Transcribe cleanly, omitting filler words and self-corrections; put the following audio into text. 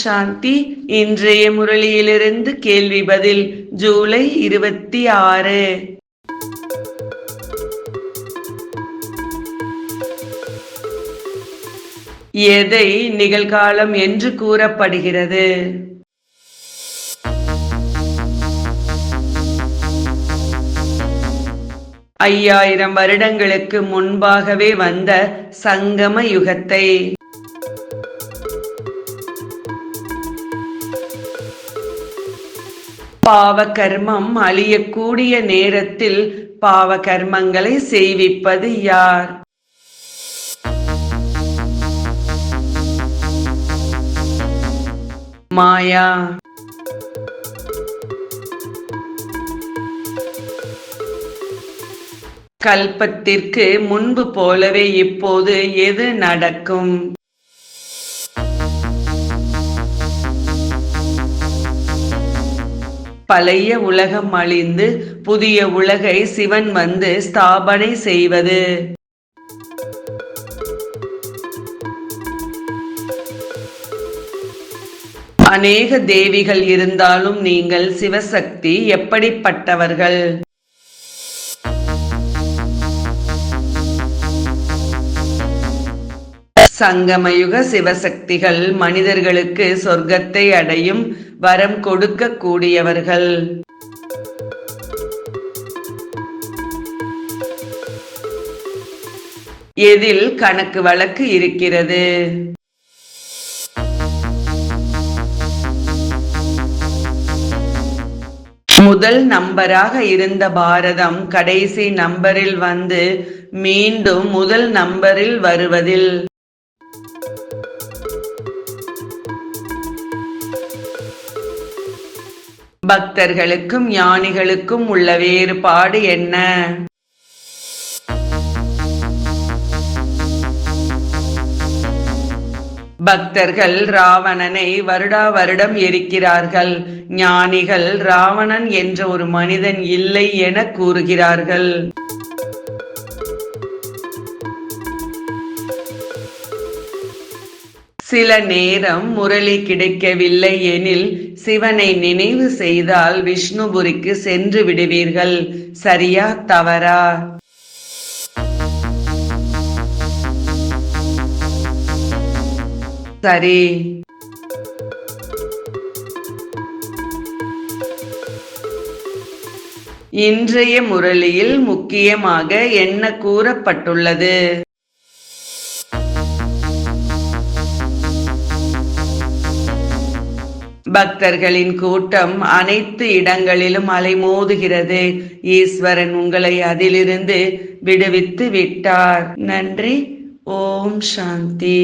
சாந்தி. இன்றைய முரளியிலிருந்து கேள்வி பதில் ஜூலை 26. எதை நிகழ்காலம் என்று கூறப்படுகிறது? 5000 வருடங்களுக்கு முன்பாகவே வந்த சங்கம யுகத்தை. பாவ கர்மம் அழியக்கூடிய நேரத்தில் பாவ கர்மங்களை செய்விப்பது யார்? மாயா. கல்பத்திற்கு முன்பு போலவே இப்போது எது நடக்கும்? பழைய உலகம் அழிந்து புதிய உலகை சிவன் வந்து ஸ்தாபனை செய்வது. அநேக தேவிகள் இருந்தாலும் நீங்கள் சிவசக்தி எப்படிப்பட்டவர்கள்? சங்கமயுக சிவசக்திகள் மனிதர்களுக்கு சொர்க்கத்தை அடையும் வரம் கொடுக்க கூடியவர்கள். எதில் கணக்கு வழக்கு இருக்கிறது? முதல் நம்பராக இருந்த பாரதம் கடைசி நம்பரில் வந்து மீண்டும் முதல் நம்பரில் வருவதில். பக்தர்களுக்கும் ஞானிகளுக்கும் உள்ள வேறுபாடு என்ன? பக்தர்கள் ராவணனை வருடா வருடம் எரிக்கிறார்கள். ஞானிகள் ராவணன் என்ற ஒரு மனிதன் இல்லை என கூறுகிறார்கள். சில நேரம் முரளி கிடைக்கவில்லை எனில் சிவனை நினைவு செய்தால் விஷ்ணுபுரிக்கு சென்று விடுவீர்கள். சரியா தவறா? சரி. இன்றைய முரளியில் முக்கியமாக என்ன கூறப்பட்டுள்ளது? பக்தர்களின் கூட்டம் அனைத்து இடங்களிலும் அலைமோதுகிறது. ஈஸ்வரன் உங்களை அதிலிருந்து விடுவித்து விட்டார். நன்றி. ஓம் சாந்தி.